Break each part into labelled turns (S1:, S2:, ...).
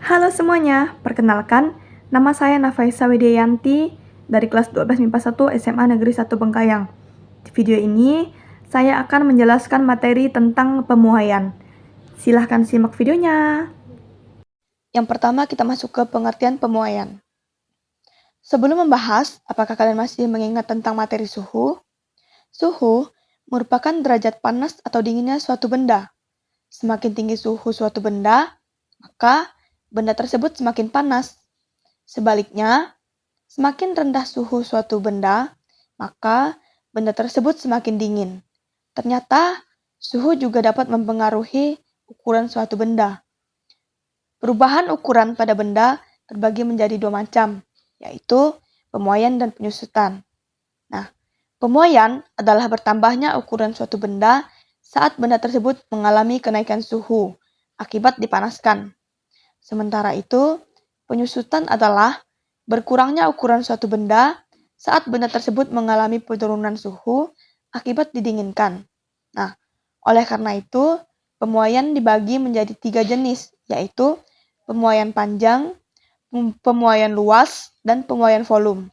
S1: Halo semuanya, perkenalkan, nama saya Nafaisa Widianti dari kelas 12 MIPA 1 SMA Negeri 1 Bengkayang. Di video ini, saya akan menjelaskan materi tentang pemuaian. Silahkan simak videonya. Yang pertama, kita masuk ke pengertian pemuaian. Sebelum membahas, apakah kalian masih mengingat tentang materi suhu? Suhu merupakan derajat panas atau dinginnya suatu benda. Semakin tinggi suhu suatu benda, maka benda tersebut semakin panas. Sebaliknya, semakin rendah suhu suatu benda, maka benda tersebut semakin dingin. Ternyata, suhu juga dapat mempengaruhi ukuran suatu benda. Perubahan ukuran pada benda terbagi menjadi dua macam, yaitu pemuaian dan penyusutan. Nah, pemuaian adalah bertambahnya ukuran suatu benda saat benda tersebut mengalami kenaikan suhu akibat dipanaskan. Sementara itu, penyusutan adalah berkurangnya ukuran suatu benda saat benda tersebut mengalami penurunan suhu akibat didinginkan. Nah, oleh karena itu, pemuaian dibagi menjadi 3 jenis, yaitu pemuaian panjang, pemuaian luas, dan pemuaian volume.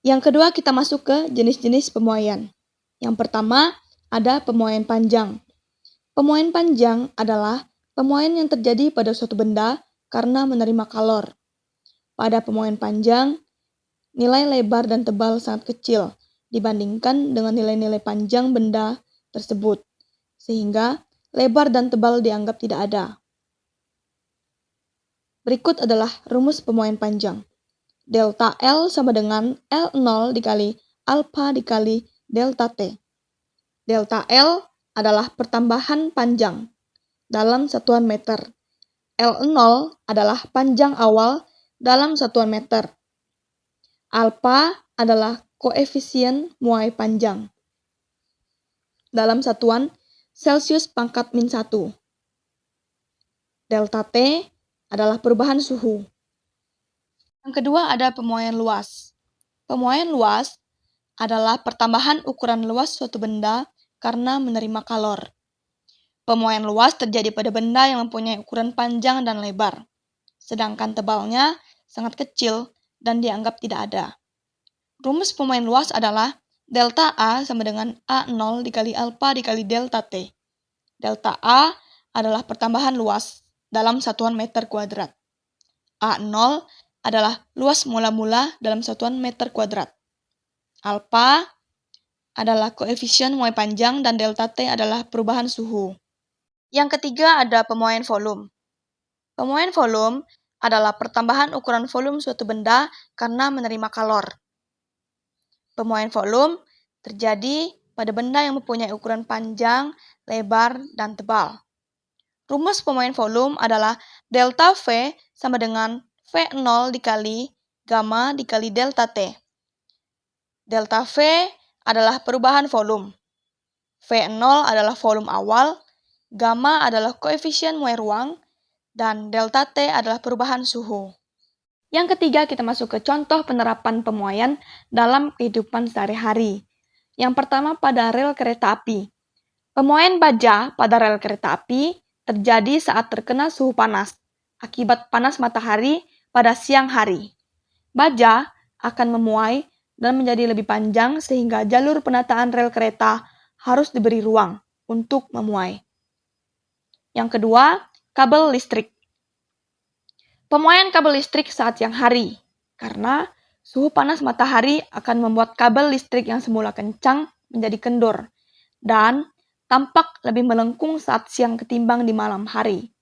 S1: Yang kedua, kita masuk ke jenis-jenis pemuaian. Yang pertama, ada pemuaian panjang. Pemuaian panjang adalah pemuaian yang terjadi pada suatu benda karena menerima kalor. Pada pemuaian panjang, nilai lebar dan tebal sangat kecil dibandingkan dengan nilai-nilai panjang benda tersebut, sehingga lebar dan tebal dianggap tidak ada. Berikut adalah rumus pemuaian panjang. Delta L sama dengan L0 dikali alpha dikali delta T. Delta L adalah pertambahan panjang dalam satuan meter. L0 adalah panjang awal dalam satuan meter. Alpha adalah koefisien muai panjang dalam satuan Celsius pangkat min 1. Delta T adalah perubahan suhu. Yang kedua ada pemuaian luas. Pemuaian luas adalah pertambahan ukuran luas suatu benda karena menerima kalor. Pemuaian luas terjadi pada benda yang mempunyai ukuran panjang dan lebar, sedangkan tebalnya sangat kecil dan dianggap tidak ada. Rumus pemuaian luas adalah delta A sama dengan A0 dikali alpha dikali delta T. Delta A adalah pertambahan luas dalam satuan meter kuadrat. A0 adalah luas mula-mula dalam satuan meter kuadrat. Alpha adalah koefisien muai panjang dan delta T adalah perubahan suhu. Yang ketiga ada pemuaian volume. Pemuaian volume adalah pertambahan ukuran volume suatu benda karena menerima kalor. Pemuaian volume terjadi pada benda yang mempunyai ukuran panjang, lebar, dan tebal. Rumus pemuaian volume adalah delta V sama dengan V0 dikali gamma dikali delta T. Delta V adalah perubahan volume. V0 adalah volume awal, gamma adalah koefisien muai ruang, dan delta T adalah perubahan suhu. Yang ketiga, kita masuk ke contoh penerapan pemuaian dalam kehidupan sehari-hari. Yang pertama pada rel kereta api. Pemuaian baja pada rel kereta api terjadi saat terkena suhu panas akibat panas matahari pada siang hari. Baja akan memuai dan menjadi lebih panjang sehingga jalur penataan rel kereta harus diberi ruang untuk memuai. Yang kedua, kabel listrik. Pemuaian kabel listrik saat siang hari, karena suhu panas matahari akan membuat kabel listrik yang semula kencang menjadi kendor dan tampak lebih melengkung saat siang ketimbang di malam hari.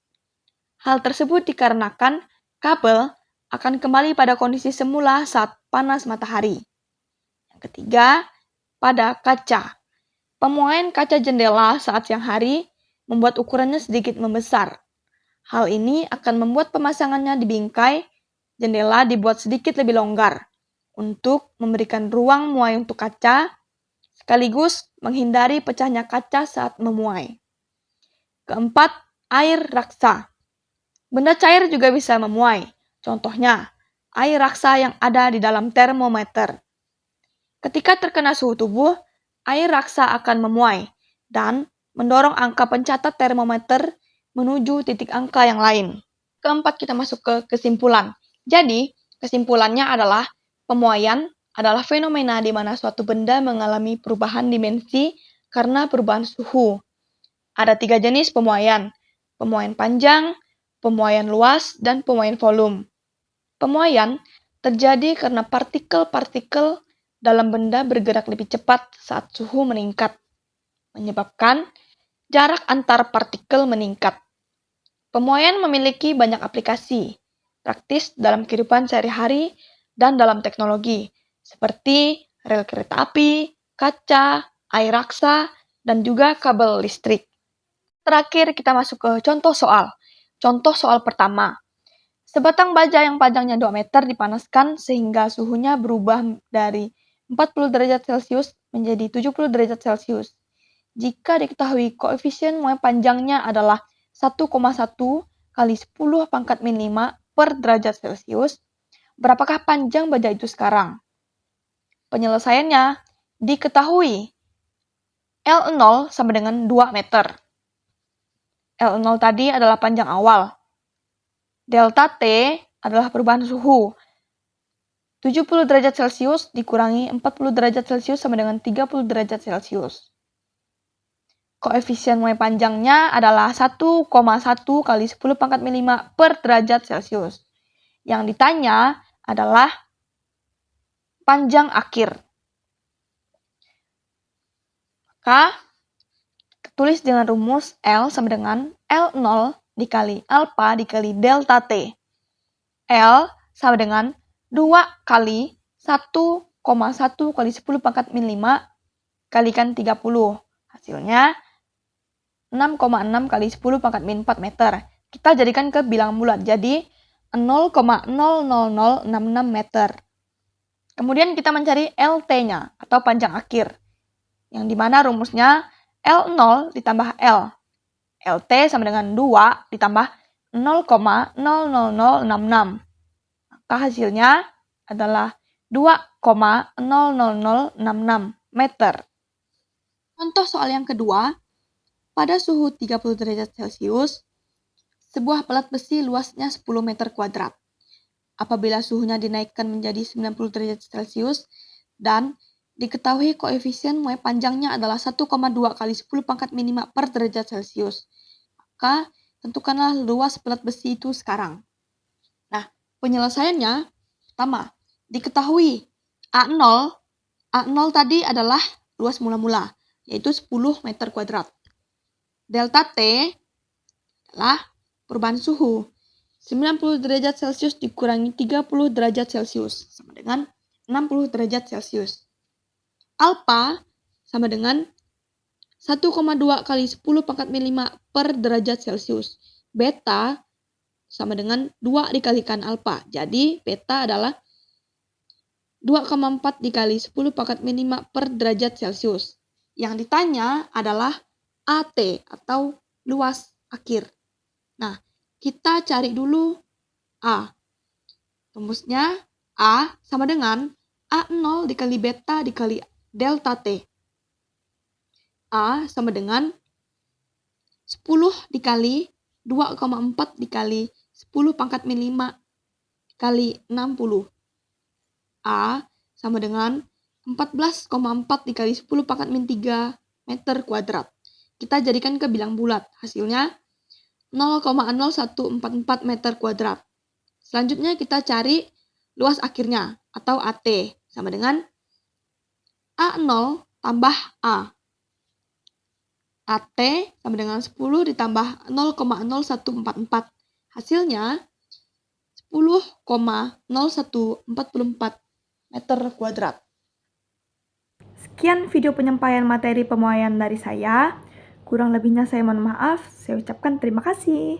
S1: Hal tersebut dikarenakan kabel akan kembali pada kondisi semula saat panas matahari. Yang ketiga, pada kaca. Pemuaian kaca jendela saat siang hari membuat ukurannya sedikit membesar. Hal ini akan membuat pemasangannya di bingkai jendela dibuat sedikit lebih longgar untuk memberikan ruang muai untuk kaca, sekaligus menghindari pecahnya kaca saat memuai. Keempat, air raksa. Benda cair juga bisa memuai. Contohnya, air raksa yang ada di dalam termometer. Ketika terkena suhu tubuh, air raksa akan memuai dan mendorong angka pencatat termometer menuju titik angka yang lain. Keempat, kita masuk ke kesimpulan. Jadi, kesimpulannya adalah pemuaian adalah fenomena di mana suatu benda mengalami perubahan dimensi karena perubahan suhu. Ada 3 jenis pemuaian: pemuaian panjang, pemuaian luas, dan pemuaian volume. Pemuaian terjadi karena partikel-partikel dalam benda bergerak lebih cepat saat suhu meningkat, menyebabkan jarak antar partikel meningkat. Pemuaian memiliki banyak aplikasi praktis dalam kehidupan sehari-hari dan dalam teknologi, seperti rel kereta api, kaca, air raksa, dan juga kabel listrik. Terakhir, kita masuk ke contoh soal. Contoh soal pertama. Sebatang baja yang panjangnya 2 meter dipanaskan sehingga suhunya berubah dari 40 derajat Celcius menjadi 70 derajat Celcius. Jika diketahui koefisien panjangnya adalah 1,1 kali 10 pangkat min 5 per derajat Celcius, berapakah panjang baja itu sekarang? Penyelesaiannya diketahui L0 sama dengan 2 meter. L0 tadi adalah panjang awal. Delta T adalah perubahan suhu. 70 derajat Celcius dikurangi 40 derajat Celcius sama dengan 30 derajat Celcius. Koefisien panjangnya adalah 1,1 kali 10 pangkat min 5 per derajat Celcius. Yang ditanya adalah panjang akhir. Maka, tulis dengan rumus L sama dengan L0 dikali alpha dikali delta T. L sama dengan 2 kali 1,1 kali 10 pangkat min 5 kalikan 30. Hasilnya 6,6 kali 10 pangkat min 4 meter. Kita jadikan ke bilangan bulat, jadi 0,00066 meter. Kemudian kita mencari LT-nya atau panjang akhir, yang dimana rumusnya L0 ditambah L. LT sama dengan 2 ditambah 0,00066. Maka hasilnya adalah 2,00066 meter. Contoh soal yang kedua, pada suhu 30 derajat Celcius, sebuah pelat besi luasnya 10 meter kuadrat. Apabila suhunya dinaikkan menjadi 90 derajat Celcius dan diketahui koefisien panjangnya adalah 1,2 kali 10 pangkat min 5 per derajat Celcius, maka tentukanlah luas pelat besi itu sekarang. Nah, penyelesaiannya pertama, diketahui A0 tadi adalah luas mula-mula, yaitu 10 meter kuadrat. Delta T adalah perubahan suhu. 90 derajat Celcius dikurangi 30 derajat Celcius sama dengan 60 derajat Celcius. Alpha sama dengan 1,2 kali 10 pangkat min 5 per derajat Celcius. Beta sama dengan 2 dikalikan alpha. Jadi, beta adalah 2,4 dikali 10 pangkat min 5 per derajat Celcius. Yang ditanya adalah AT atau luas akhir. Nah, kita cari dulu A. Rumusnya A sama dengan A0 dikali beta dikali delta T. A sama dengan 10 dikali 2,4 dikali 10 pangkat min 5 kali 60. A sama dengan 14,4 dikali 10 pangkat min 3 meter kuadrat. Kita jadikan ke bilang bulat. Hasilnya 0,0144 meter kuadrat. Selanjutnya kita cari luas akhirnya atau AT sama dengan A0 tambah A. AT sama dengan 10 ditambah 0,0144. Hasilnya 10,0144 meter kuadrat. Sekian video penyampaian materi pemuaian dari saya. Kurang lebihnya saya mohon maaf. Saya ucapkan terima kasih.